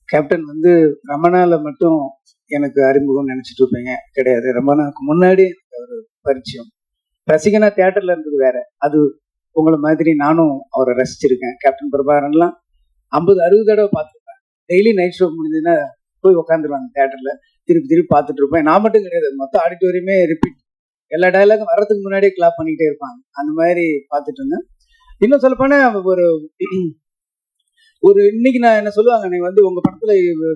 Captain வந்து ரமணால மட்டும் எனக்கு அறிமுகம் நினைச்சிட்டு இருப்பீங்க, கிடையாது. ரமணாவுக்கு முன்னாடி எனக்கு ஒரு பரிச்சயம். ரசிகனா தியேட்டர்ல இருந்தது வேற. அது உங்களை மாதிரி நானும் அவரை ரசிச்சிருக்கேன். கேப்டன் பிரபாகரன்லாம் 50-60 தடவை பார்த்துருப்பேன். டெய்லி நைட் ஷோ முடிஞ்சதுன்னா போய் உட்காந்துருவாங்க தியேட்டர்ல, திருப்பி திருப்பி பார்த்துட்டு இருப்பேன். நான் மட்டும் கிடையாது, மொத்தம் ஆடிட்டோரியமே ரிப்பீட். எல்லா டயலாகும் வர்றதுக்கு முன்னாடியே கிளாப் பண்ணிக்கிட்டே இருப்பாங்க. அந்த மாதிரி பார்த்துட்டு இருந்தேன். இன்னும் சொல்லப்போனா ஒரு ஒரு இன்னைக்கு நான் என்ன சொல்லுவாங்க, நீ வந்து உங்க படத்துல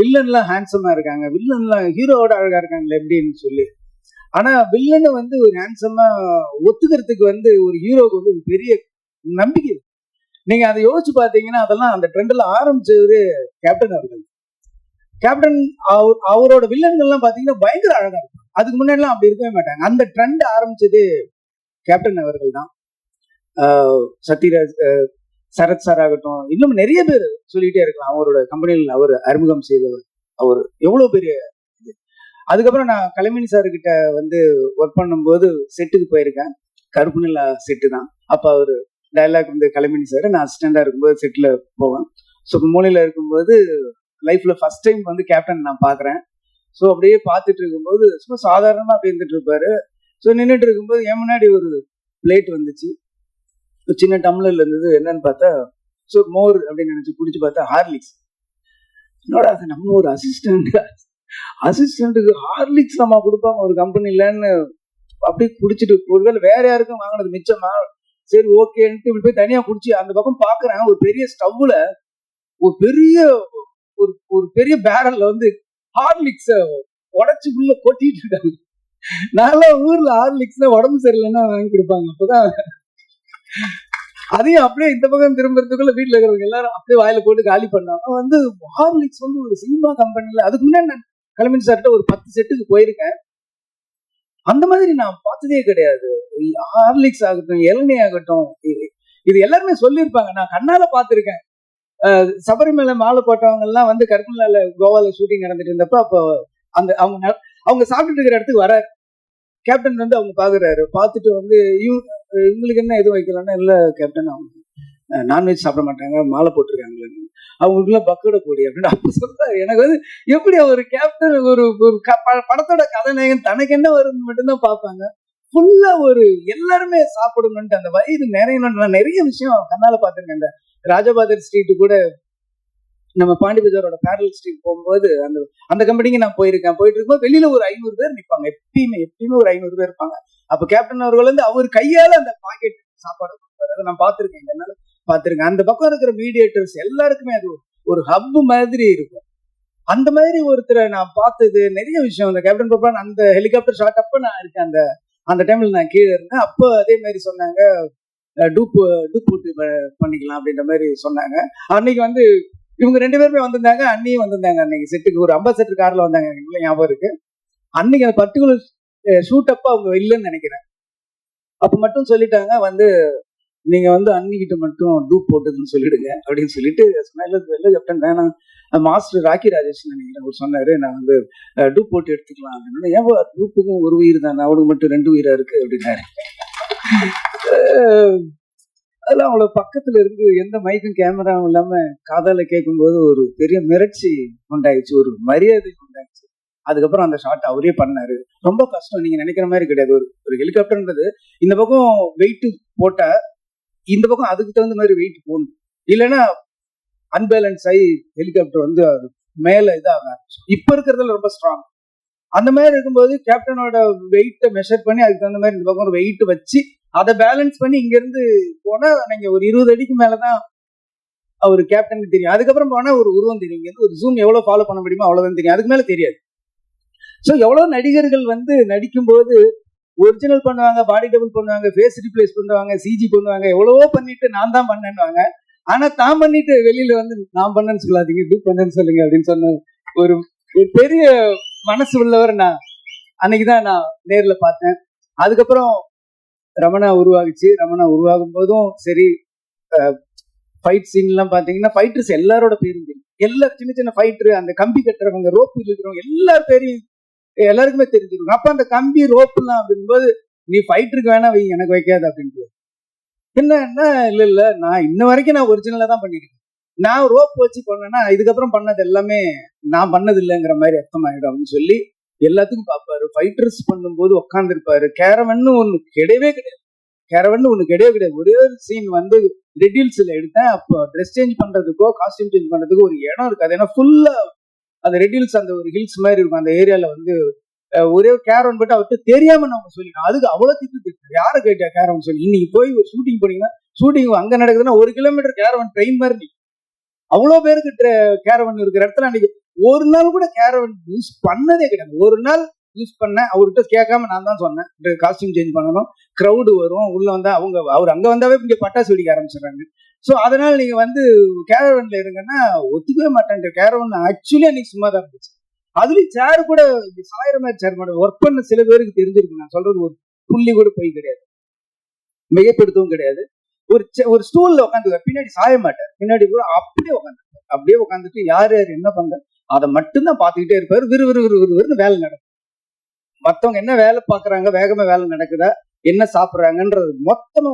வில்லன்லாம் ஹேண்ட்ஸமா இருக்காங்க, வில்லன்லாம் ஹீரோவோட அழகா இருக்காங்களே எப்படின்னு சொல்லி. ஆனா வில்லனை வந்து ஒரு ஹேண்ட்ஸமா ஒத்துக்கிறதுக்கு வந்து ஒரு ஹீரோவுக்கு வந்து ஒரு பெரிய நம்பிக்கை. நீங்க அதை யோசிச்சு பாத்தீங்கன்னா அதெல்லாம் அந்த ட்ரெண்ட்ல ஆரம்பிச்சது கேப்டன் அவர்கள். கேப்டன் அவரோட வில்லன்கள்லாம் பாத்தீங்கன்னா பயங்கர அழகா இருக்கும். அதுக்கு முன்னாடிலாம் அப்படி இருக்கவே மாட்டாங்க. அந்த ட்ரெண்ட் ஆரம்பிச்சது கேப்டன் அவர்கள் தான். சத்யராஜ், சரத் சார் ஆகட்டும், இன்னும் நிறைய பேர் சொல்லிட்டே இருக்கலாம். அவரோட கம்பெனியில் அவர் அறிமுகம் செய்தவர். அவர் எவ்வளவு பெரிய இது. அதுக்கப்புறம் நான் கலைமணி சார் கிட்ட வந்து ஒர்க் பண்ணும்போது செட்டுக்கு போயிருக்கேன். கருப்பு நிலா செட்டு தான். அப்ப அவர் டைலாக் வந்து கலைமணி சார், நான் அசிஸ்டண்டா இருக்கும்போது செட்ல போவேன். ஸோ மூலையில இருக்கும்போது லைஃப்ல ஃபர்ஸ்ட் டைம் வந்து கேப்டன் நான் பாக்குறேன். ஸோ அப்படியே பார்த்துட்டு இருக்கும்போது சும்மா சாதாரணமா அப்படி இருந்துட்டு இருப்பாரு. ஸோ நின்றுட்டு இருக்கும்போது என் முன்னாடி ஒரு பிளேட் வந்துச்சு, சின்ன டம்ளர்ல இருந்தது. என்னன்னு பார்த்தா ஸோ மோர் அப்படின்னு நினைச்சு குடிச்சு பார்த்தா ஹார்லிக்ஸ். என்னோட அது நம்ம ஒரு அசிஸ்டண்ட்டுக்கு ஹார்லிக்ஸ் நம்ம கொடுப்பாங்க ஒரு கம்பெனிலன்னு அப்படியே குடிச்சிட்டு, ஒருவேளை வேற யாருக்கும் வாங்கினது மிச்சமா, சரி ஓகேன்ட்டு இப்படி போய் தனியா குடிச்சு அந்த பக்கம் பாக்குறேன். ஒரு பெரிய ஸ்டவ்ல ஒரு பெரிய ஒரு பெரிய பேரல்ல வந்து ஹார்லிக்ஸ உடச்சுக்குள்ள கொட்டிட்டு இருக்காங்க. நான்லாம் ஊர்ல ஹார்லிக்ஸ் உடம்பு சரியில்லைன்னா வாங்கி கொடுப்பாங்க. அப்பதான் அதையும் அப்படியே இந்த பக்கம் திரும்புறதுக்குள்ள வீட்டுல இருக்கிறவங்க எல்லாரும் அப்படியே வாயில போட்டு காலி பண்ணாங்க. வந்து ஹார்லிக்ஸ் வந்து ஒரு சினிமா கம்பெனில, அதுக்கு முன்னாடி நான் கலைமணி சார்கிட்ட ஒரு 10 செட்டுக்கு போயிருக்கேன். அந்த மாதிரி நான் பார்த்ததே கிடையாது. ஹார்லிக்ஸ் ஆகட்டும், இளநீ ஆகட்டும், இது எல்லாருமே சொல்லியிருப்பாங்க. நான் கண்ணால பார்த்திருக்கேன். சபரிமலை மாலை போட்டவங்க எல்லாம் வந்து கருமலால கோவால ஷூட்டிங் நடந்துட்டு இருந்தப்ப அப்போ அந்த அவங்க சாப்பிட்டுட்டு இருக்கிற இடத்துக்கு வர கேப்டன் வந்து அவங்க பாக்குறாரு. பார்த்துட்டு வந்து இவங்களுக்கு என்ன எதுவும் வைக்கலாம்னா, இல்ல கேப்டன் அவங்க நான்வெஜ் சாப்பிட மாட்டாங்க, மாலை போட்டிருக்காங்க, அவங்களுக்குள்ள பக்கோட கூடி அப்படின்னு அப்ப சொல்றாரு. எனக்கு வந்து எப்படி ஒரு கேப்டன் ஒரு படத்தோட கதாநாயகன் தனக்கு என்ன வரும்னு மட்டும்தான் பார்ப்பாங்க. ஃபுல்லா ஒரு எல்லாருமே சாப்பிடணும்ட்டு அந்த வயிறு நிறையணும். நான் நிறைய விஷயம் கண்ணால பார்த்துருக்கேன். இந்த ராஜபாதர் ஸ்ட்ரீட் கூட நம்ம பாண்டி பஜாரோட பேரல் ஸ்ட்ரீட் போகும்போது அந்த கம்பெனிக்கு நான் போயிருக்கேன். போயிட்டு இருக்கும்போது வெளியில ஒரு 500 பேர் நிற்பாங்க. எப்பயுமே ஒரு 500 பேர் இருப்பாங்க. அப்ப கேப்டன் அவர்கள் வந்து அவர் கையால அந்த பாக்கெட் சாப்பாடு கொடுப்பாரு. அதை நான் பார்த்திருக்கேன், என்னால பார்த்திருக்கேன். அந்த பக்கம் இருக்கிற மீடியேட்டர்ஸ் எல்லாருக்குமே அது ஒரு ஹப் மாதிரி இருக்கும். அந்த மாதிரி ஒருத்தரை நான் பார்த்தது நிறைய விஷயம். அந்த கேப்டன் பிரபாகரன் அந்த ஹெலிகாப்டர் ஷாட் அப்ப நான் இருக்கேன். அந்த டைம்ல நான் கீழே இருந்தேன். அப்போ அதே மாதிரி சொன்னாங்க, டூப் போட்டு பண்ணிக்கலாம் அப்படின்ற மாதிரி சொன்னாங்க. அன்னைக்கு வந்து இவங்க 2 பேருமே வந்திருந்தாங்க, அண்ணியும் வந்திருந்தாங்க. அன்னைக்கு செட்டுக்கு ஒரு 50 கார்ல வந்தாங்க, எனக்கு ஞாபகம் இருக்கு. அன்னைக்கு அந்த பர்டிகுலர் ஷூட் அப்ப அவங்க இல்லைன்னு நினைக்கிறேன். அப்ப மட்டும் சொல்லிட்டாங்க வந்து, நீங்க வந்து அன்னிக்கிட்ட மட்டும் டூப் போட்டதுன்னு சொல்லிடுங்க அப்படின்னு சொல்லிட்டு வெள்ள கேப்டன் வேணாம், மாஸ்டர் ராக்கி ராஜேஷ் நினைக்கிறேன் அவர் சொன்னாரு, நான் வந்து டூப் போட்டு எடுத்துக்கலாம் அப்படின்னு. ஏன் டூப்புக்கும் ஒரு உயிர் தானே, அவனுக்கு மட்டும் 2 உயிரா இருக்கு அப்படின்னாரு. அதெல்லாம் அவங்கள பக்கத்துல இருந்து எந்த மைக்கும் கேமராவும் இல்லாம காதால கேட்கும்போது ஒரு பெரிய மிரட்சி உண்டாயிடுச்சு, ஒரு மரியாதை உண்டாயிடுச்சு. அதுக்கப்புறம் அந்த ஷாட் அவரே பண்ணாரு. ரொம்ப கஷ்டம், நீங்க நினைக்கிற மாதிரி கிடையாது. ஒரு ஹெலிகாப்டர்ன்றது இந்த பக்கம் வெயிட் போட்டா இந்த பக்கம் அதுக்கு தகுந்த மாதிரி வெயிட் போகணும், இல்லைன்னா அன்பேலன்ஸ் ஆகி ஹெலிகாப்டர் வந்து மேல இதாக இப்ப இருக்கிறதுல ரொம்ப ஸ்ட்ராங். அந்த மாதிரி இருக்கும்போது கேப்டனோட வெயிட்டை மெஷர் பண்ணி அதுக்கு தகுந்த மாதிரி இந்த பக்கம் ஒரு வெயிட் வச்சு அதை பேலன்ஸ் பண்ணி இங்க இருந்து போனா நீங்க ஒரு 20 அடிக்கு மேலதான் அவர் கேப்டனுக்கு தெரியும். அதுக்கப்புறம் போனா ஒரு உருவம் தெரியும். இங்க இருந்து ஒரு ஜூம் எவ்வளவு ஃபாலோ பண்ண முடியுமோ அவ்வளவுதான் தெரியும், அதுக்கு மேல தெரியாது. ஸோ எவ்வளவு நடிகர்கள் வந்து நடிக்கும் போது ஒரிஜினல் பண்ணுவாங்க, பாடி டபுள் பண்ணுவாங்க, ஃபேஸ் ரிப்ளேஸ் பண்ணுவாங்க, சிஜி பண்ணுவாங்க, எவ்வளவோ பண்ணிட்டு நான் தான் பண்ணேன்னுவாங்க. ஆனா தான் பண்ணிட்டு வெளியில வந்து நான் பண்ணேன்னு சொல்லாதீங்க, டூ பண்ணேன்னு சொல்லுங்க அப்படின்னு சொன்ன ஒரு பெரிய மனசு உள்ளவர் நான் அன்னைக்குதான் நான் நேர்ல பார்த்தேன். அதுக்கப்புறம் ரமணா உருவாகுச்சு. ரமணா உருவாகும் போதும் சரி, ஃபைட் சீன் எல்லாம் பாத்தீங்கன்னா ஃபைட்டர்ஸ் எல்லாரோட பேரும் தெரியும். எல்லா சின்ன சின்ன ஃபைட்டர், அந்த கம்பி கட்டுறவங்க, ரோப்பு இருக்கிறவங்க எல்லார் பேரையும் எல்லாருக்குமே தெரிஞ்சிருக்கும். அப்ப அந்த கம்பி ரோப்பு எல்லாம் அப்படிங்கும்போது, நீ ஃபைட்டருக்கு வேணா வை, எனக்கு வைக்காது அப்படின்ட்டு. என்ன இல்ல நான் இன்ன வரைக்கும் நான் ஒரிஜினலா தான் பண்ணிருக்கேன். நான் ரோப் வச்சு பண்ணேன்னா இதுக்கப்புறம் பண்ணது எல்லாமே நான் பண்ணது இல்லைங்கிற மாதிரி அர்த்தம் ஆயிடும் அப்படின்னு சொல்லி எல்லாத்துக்கும் பார்ப்பாரு. ஃபைட்டர்ஸ் பண்ணும்போது உட்காந்துருப்பாரு. கேரவன்னு ஒண்ணு கிடையவே கிடையாது. ஒரே ஒரு சீன் வந்து ரெட் ஹில்ஸ்ல எடுத்தேன். அப்போ ட்ரெஸ் சேஞ்ச் பண்றதுக்கோ காஸ்டியூம் சேஞ்ச் பண்றதுக்கோ ஒரு இடம் இருக்காது. ஏன்னா ஃபுல்லா அந்த ரெட் ஹில்ஸ் அந்த ஒரு ஹில்ஸ் மாதிரி இருக்கும். அந்த ஏரியால வந்து ஒரே ஒரு கேரவன் பட்டு அவர்கிட்ட தெரியாம நம்ம சொல்லிடணும். அதுக்கு அவ்வளவு திட்டு யாரை கேட்டா கேரவன் சொல்லி. இன்னைக்கு போய் ஒரு ஷூட்டிங் போனீங்கன்னா ஷூட்டிங் அங்க நடக்குதுன்னா 1 கிலோமீட்டர் கேரவன் ட்ரெயின் மாதிரி அவ்வளவு பேருக்கு கேரவன் இருக்கிற இடத்துல அன்னைக்கு ஒரு நாள் கூட கேரவன் யூஸ் பண்ணதே கிடையாது. ஒரு நாள் யூஸ் பண்ணேன். அவர்கிட்ட கேட்காம நான் தான் சொன்னேன் காஸ்டியூம் சேஞ்ச் பண்ணணும், கிரௌடு வரும், உள்ள வந்தா அவர் அங்க வந்தாவே இங்க பட்டாசு வெடிக்க ஆரம்பிச்சிடுறாங்க. ஸோ அதனால நீங்க வந்து கேரவன்ல இருங்கன்னா ஒத்துக்கவே மாட்டேன். கேரவன் ஆக்சுவலி அன்னைக்கு சும்மா தான் இருந்துச்சு. அதுலயும் சேர் கூட சாயிர மாதிரி சேர் மாட்டேன். ஒர்க் பண்ண சில பேருக்கு தெரிஞ்சிருக்கு. நான் சொல்றது ஒரு புள்ளி கூட போய் கிடையாது, மிகைப்படுத்தவும் கிடையாது. ஒரு ஸ்டூல்ல உட்காந்து பின்னாடி சாய மாட்டார். பின்னாடி கூட அப்படியே உட்காந்துட்டு யார் யார் என்ன பண்ற அதை மட்டும்தான் பார்த்துக்கிட்டே இருப்பாரு. விறுவிறுன்னு வேலை நடக்கும். மத்தவங்க என்ன வேலை பாக்குறாங்க, வேகமா வேலை நடக்குதா, என்ன சாப்பிடுறாங்கன்றது மொத்தமா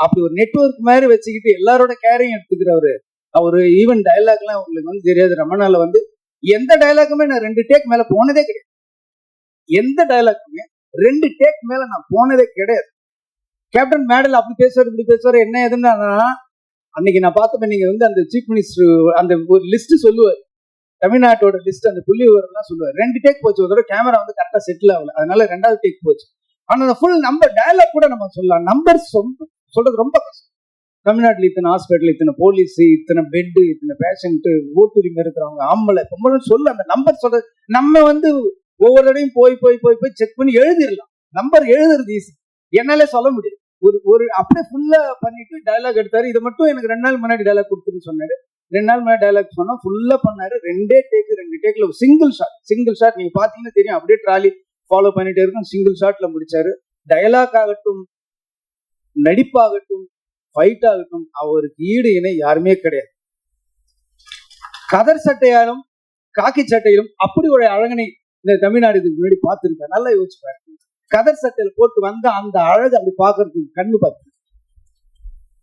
அப்படி ஒரு நெட்வொர்க் மாதிரி வச்சுக்கிட்டு எல்லாரோட கேரையும் எடுத்துக்கிறவரு. அவரு ஈவன் டைலாக் எல்லாம் உங்களுக்கு வந்து தெரியாது. ரமணால வந்து எந்த டைலாக்குமே நான் 2 டேக் மேல போனதே கிடையாது. எந்த டைலாக்குமே 2 டேக் மேல நான் போனதே கிடையாது. கேப்டன் மேடல் அப்படி பேசுவார் இப்படி பேசுவார். என்ன எதுன்னா அன்னைக்கு நான் பார்த்தப்ப நீங்க வந்து அந்த சீஃப் மினிஸ்டர் அந்த ஒரு லிஸ்ட் சொல்லுவார், தமிழ்நாட்டோட லிஸ்ட், அந்த புள்ளி விவரம் சொல்லுவார். 2 டேக் போச்சு. ஒரு தடவை கேமரா வந்து கரெக்டா செட்டில் ஆகல, அதனால 2வது டேக் போச்சு. ஆனா அந்த ஃபுல் நம்பர் டயலாக் கூட நம்ம சொல்லலாம். நம்பர் சொல்றது ரொம்ப கஷ்டம். தமிழ்நாட்டில் இத்தனை ஹாஸ்பிட்டல், இத்தனை போலீஸ், இத்தனை பெட்டு, இத்தனை பேஷண்ட், ஓட்டுரிமை இருக்கிறவங்க, ஆம்பளை பொம்பளை சொல்ல அந்த நம்பர் சொல்றது நம்ம வந்து ஒவ்வொரு தடையும் போய் செக் பண்ணி எழுதிடலாம். நம்பர் எழுதுறது ஈஸி, என்னாலே சொல்ல முடியும். ஒரு அப்படியே ஃபுல்லா பண்ணிட்டு டயலாக் எடுத்தாரு. இதை மட்டும் எனக்கு 2 நாள் முன்னாடி டயலாக் கொடுத்துன்னு சொன்னாரு. 2 நாள் முன்னாடி டயலாக் சொன்னா ஃபுல்லா பண்ணாரு. 2 டேக்ல சிங்கிள் ஷாட் நீங்க பாத்தீங்கன்னா தெரியும். அப்படியே ட்ராலி ஃபாலோ பண்ணிட்டே இருக்கும். சிங்கிள் ஷாட்ல முடிச்சாரு. டயலாக் ஆகட்டும், நடிப்பாகட்டும், ஃபைட் ஆகட்டும், அவருக்கு ஈடு இணை யாருமே கிடையாது. கதர் சட்டையாலும் காக்கி சட்டையிலும் அப்படி ஒரு அழகனை இந்த தமிழ்நாடு இதுக்கு முன்னாடி பார்த்துருக்காரு. நல்லா யோசிச்சு பாருங்க. கதர் சட்டையில போட்டு வந்த அந்த அழகு அப்படி பாக்குறதுக்கு கண்ணு பார்த்து,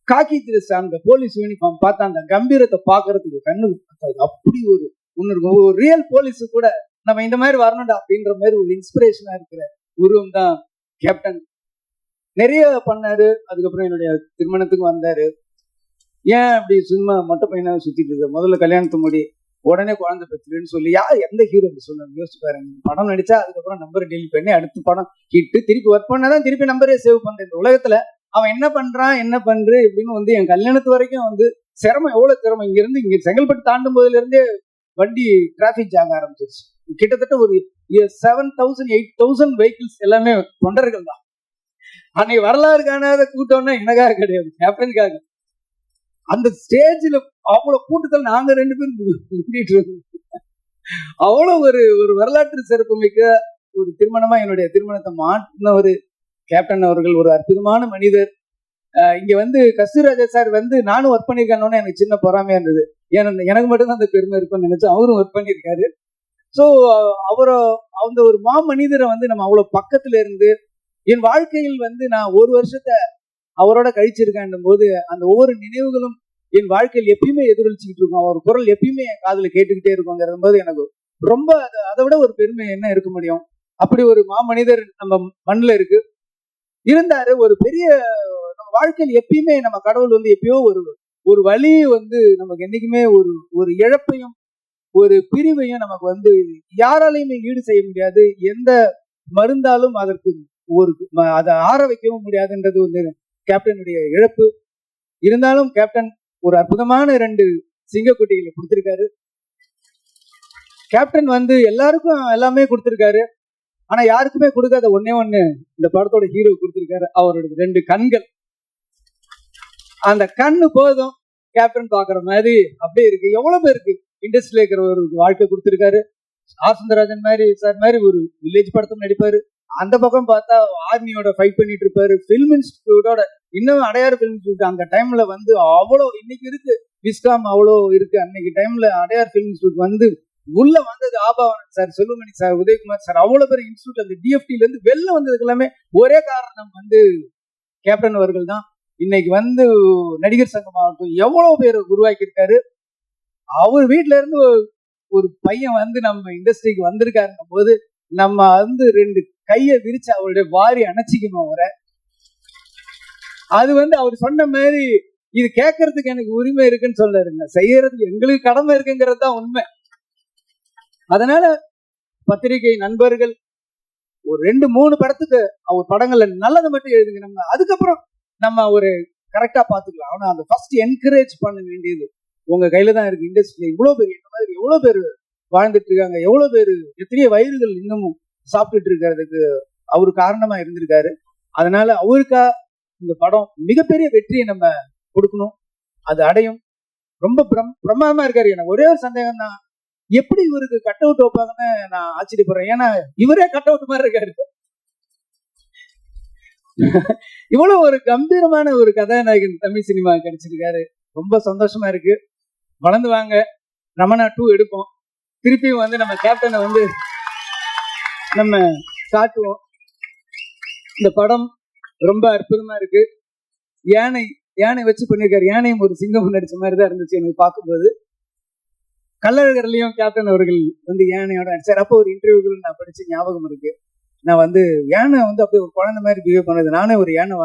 காக்கி ட்ரெஸ் அந்த போலீஸ் யூனிஃபார்ம் பார்த்தா அந்த கம்பீரத்தை பாக்குறதுக்கு கண்ணு பார்த்தாது. அப்படி ஒரு ஒண்ணு இருக்கும். ஒரு ரியல் போலீஸ் கூட நம்ம இந்த மாதிரி வரணும்டா அப்படின்ற மாதிரி ஒரு இன்ஸ்பிரேஷனா இருக்கிற உருவம் தான் கேப்டன். நிறைய பண்ணாரு. அதுக்கப்புறம் என்னுடைய திருமணத்துக்கு வந்தாரு. ஏன் அப்படி சும்மா மொட்டை பையனா சுத்திட்டு இருக்க, முதல்ல கல்யாணத்து முடி உடனே குழந்தை பெற்றுன்னு சொல்லி எந்த ஹீரோ சொன்னாங்க யோசிச்சு பாருங்க. படம் நடிச்சா அதுக்கப்புறம் நம்பரை டெலிட் பண்ணி அடுத்த படம் ஹிட்டு திருப்பி ஒர்க் பண்ணாதான் திருப்பி நம்பரே சேவ் பண்றேன். இந்த உலகத்துல அவன் என்ன பண்றான் என்ன பண்ற இப்படின்னு வந்து என் கல்யாணத்து வரைக்கும் வந்து சிரமம், எவ்வளவு சிரமம். இங்க செங்கல்பட்டு தாண்டும் போதுல இருந்தே வண்டி டிராபிக் ஜாம் ஆரம்பிச்சிருச்சு. கிட்டத்தட்ட ஒரு 7,000 8,000 வெஹிக்கிள்ஸ் எல்லாமே தொண்டர்கள் தான். அன்னைக்கு வரலாறு காணாத கூட்டம்னா எனக்காக கிடையாது, கேப்டனுக்காக. அந்த ஸ்டேஜ்ல அவ்வளவு கூட்டத்தில் நாங்க 2 பேரும் அவ்வளவு ஒரு வரலாற்று சிறப்பு மிக்க ஒரு திருமணமா என்னுடைய திருமணத்தை மாற்றின ஒரு கேப்டன் அவர்கள். ஒரு அற்புதமான மனிதர். இங்க வந்து கஸ்தூராஜா சார் வந்து நானும் ஒர்க் பண்ணிருக்கேன்னு எனக்கு சின்ன பொறாமையா இருந்தது. ஏன்னா எனக்கு மட்டும்தான் அந்த பெருமை இருக்கும்னு நினைச்சு அவரும் ஒர்க் பண்ணியிருக்காரு. ஸோ அந்த ஒரு மனிதரை வந்து நம்ம அவ்வளவு பக்கத்துல இருந்து என் வாழ்க்கையில் வந்து நான் 1 வருஷத்தை அவரோட கழிச்சிருக்கேன் போது அந்த ஒவ்வொரு நினைவுகளும் என் வாழ்க்கையில் எப்பயுமே எதிரொலிச்சுக்கிட்டு இருக்கும். அவர் குரல் எப்பயுமே என் காதுல கேட்டுக்கிட்டே இருக்குங்கிற போது எனக்கு ரொம்ப அதை விட ஒரு பெருமை என்ன இருக்க முடியும். அப்படி ஒரு மனிதர் நம்ம மண்ணில் இருந்தாரு. ஒரு பெரிய நம்ம வாழ்க்கையில் எப்பயுமே நம்ம கடவுள் வந்து எப்பயோ ஒரு வழி வந்து நமக்கு என்னைக்குமே ஒரு இழப்பையும் ஒரு பிரிவையும் நமக்கு வந்து யாராலையுமே ஈடு செய்ய முடியாது. எந்த மருந்தாலும் அதற்கு அதை ஆற வைக்கவும் முடியாதுன்றது வந்து கேப்டனுடைய இழப்பு. இருந்தாலும் கேப்டன் ஒரு அற்புதமான 2 சிங்கக்குட்டிகளை கொடுத்திருக்காரு. கேப்டன் வந்து எல்லாருக்கும் எல்லாமே கொடுத்திருக்காரு. ஆனா யாருக்குமே கொடுக்காத ஒன்னே ஒண்ணு இந்த படத்தோட ஹீரோ கொடுத்திருக்காரு. அவரோட 2 கண்கள். அந்த கண்ணு போதும் கேப்டன் பாக்குற மாதிரி அப்படியே இருக்கு. எவ்வளவு பேருக்கு இண்டஸ்ட்ரியில இருக்கிற ஒரு வாழ்க்கை கொடுத்திருக்காரு. ஆர் சுந்தரராஜன் மாதிரி சார் மாதிரி ஒரு வில்லேஜ் படத்தும் நடிப்பாரு. அந்த பக்கம் பார்த்தா ஆர்மியோட ஃபைட் பண்ணிட்டு இருப்பாரு. பிலிம் இன்ஸ்டிடியூட்டோட இன்னும் அடையாறு பிலிம் இன்ஸ்டியூட் அந்த டைம்ல வந்து அவ்வளோ இன்னைக்கு இருக்கு விஸ்காம் அவ்வளோ இருக்கு. அன்னைக்கு டைம்ல அடையார் பிலிம் இன்ஸ்டியூட் வந்து உள்ள வந்தது Aabavanan sir, Selvamani sir, Udhayakumar sir, அவ்வளவு பேர் இன்ஸ்டியூட் அந்த டிஎஃப்டில இருந்து வெளில வந்ததுக்கு எல்லாமே ஒரே காரணம் வந்து கேப்டன் அவர்கள் தான். இன்னைக்கு வந்து நடிகர் சங்கம் ஆகட்டும் எவ்வளவு பேர் உருவாக்கி இருக்காரு. அவர் வீட்டுல இருந்து ஒரு பையன் வந்து நம்ம இண்டஸ்ட்ரிக்கு வந்திருக்காருங்கும் போது நம்ம வந்து 2 கையை விரிச்சு அவருடைய வாரி அணைச்சிக்கணும் அவரை. அது வந்து அவர் சொன்ன மாதிரி இது கேட்கறதுக்கு எனக்கு உரிமை இருக்குன்னு சொல்லாருங்க, செய்யறதுக்கு எங்களுக்கு கடமை இருக்குங்கிறது தான் உண்மை. அதனால பத்திரிகை நண்பர்கள் ஒரு 2-3 படத்துக்கு அவர் படங்கள்ல நல்லதை மட்டும் எழுதுங்க, நம்ம அதுக்கப்புறம் நம்ம ஒரு கரெக்டா பாத்துக்கலாம். ஆனா அந்த ஃபர்ஸ்ட் என்கரேஜ் பண்ண வேண்டியது உங்க கையில தான் இருக்கு. இண்டஸ்ட்ரியில இவ்வளவு பேர் இந்த மாதிரி எவ்வளவு பேர் வாழ்ந்துட்டு இருக்காங்க, எவ்வளவு பேர் எத்தனையோ வயிறுகள் இன்னமும் சாப்பிட்டுட்டு இருக்கிறதுக்கு அவரு காரணமா இருந்திருக்காரு. அதனால அவருக்கா இந்த படம் மிகப்பெரிய வெற்றியை நம்ம கொடுக்கணும், அது அடையும். ரொம்ப பிரமாதமா இருக்காரு. எனக்கு ஒரே ஒரு சந்தேகம் தான், எப்படி இவருக்கு கட் அவுட் வைப்பாங்கன்னு நான் ஆச்சரியப்படுறேன். ஏன்னா இவரே கட் அவுட் மாதிரி இருக்காரு. இவ்வளவு ஒரு கம்பீரமான ஒரு கதாநாயகன் தமிழ் சினிமா கிடைச்சிருக்காரு. ரொம்ப சந்தோஷமா இருக்கு. வளர்ந்து வாங்க, ரமணா 2 எடுப்போம். திருப்பியும் வந்து நம்ம கேப்டனை வந்து நம்ம காட்டுவோம். இந்த படம் ரொம்ப அற்புதமா இருக்கு. யானை வச்சு பண்ணியிருக்காரு. யானையும் ஒரு சிங்கம் நடிச்ச மாதிரி தான் இருந்துச்சு எனக்கு பார்க்கும்போது. கள்ளழகர்லயும் கேப்டன் அவர்கள் வந்து யானையோட நடிச்சார். அப்போ ஒரு இன்டர்வியூகள் நான் படிச்ச ஞாபகம் இருக்கு. நான் வந்து யானை வந்து அப்படியே ஒரு குழந்தை மாதிரி பிஹேவ் பண்ணது, நானே ஒரு யானை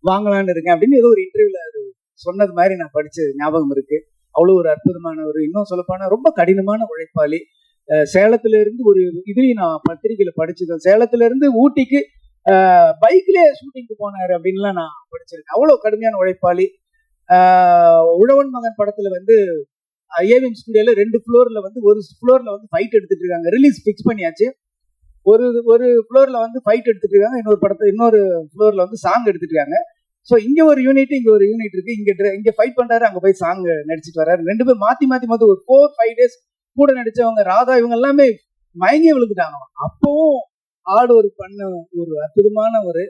வாங்கலான்னு இருக்கேன் அப்படின்னு ஏதோ ஒரு இன்டர்வியூல அது சொன்னது மாதிரி நான் படிச்ச ஞாபகம் இருக்கு. அவ்வளவு ஒரு அற்புதமான ஒரு, இன்னும் சொல்லப்போனா ரொம்ப கடினமான உழைப்பாளி. சேலத்துல இருந்து ஒரு இதுலயும் நான் பத்திரிகையில படிச்சிருக்கேன். சேலத்துல இருந்து ஊட்டிக்கு பைக்லயே ஷூட்டிங்க்கு போனாரு அப்படின்லாம் நான் படிச்சிருக்கேன். அவ்வளவு கடுமையான உழைப்பாளி. உழவன் மகன் படத்துல வந்து ஏவிஎம் ஸ்டுடியோல 2 ஃப்ளோர்ல வந்து, ஒரு ஃப்ளோர்ல வந்து ஃபைட் எடுத்துட்டு இருக்காங்க. ரிலீஸ் பிக்ஸ் பண்ணியாச்சு. ஒரு ஃப்ளோர்ல வந்து ஃபைட் எடுத்துட்டு இருக்காங்க, இன்னொரு ஃப்ளோர்ல வந்து சாங் எடுத்துட்டு இருக்காங்க. ஸோ இங்க ஒரு யூனிட், இங்க ஒரு யூனிட் இருக்கு. இங்க ஃபைட் பண்றாரு, அங்க போய் சாங் நடிச்சிட்டு வர்றாரு. 2 பேர் மாத்தி ஒரு 4-5 டேஸ் கூட நடிச்சவங்க. ராதா இவங்க எல்லாமே மயங்கி விழுந்துட்டாங்க. அப்பவும் ஆடு ஒரு பண்ண ஒரு அற்புதமான ஒரு.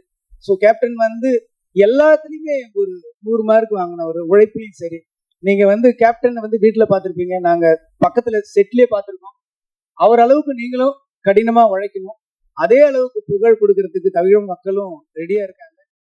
ஸோ கேப்டன் வந்து எல்லாத்துலயுமே ஒரு 100 மார்க் வாங்கின ஒரு உழைப்புலையும் சரி. நீங்க வந்து கேப்டன் வந்து வீட்டுல பாத்திருப்பீங்க, நாங்க பக்கத்துல செட்லயே பார்த்திருக்கோம். அவர் அளவுக்கு நீங்களும் கடினமா உழைக்கணும். அதே அளவுக்கு புகழ் கொடுக்கறதுக்கு தமிழ் மக்களும் ரெடியா இருக்காங்க.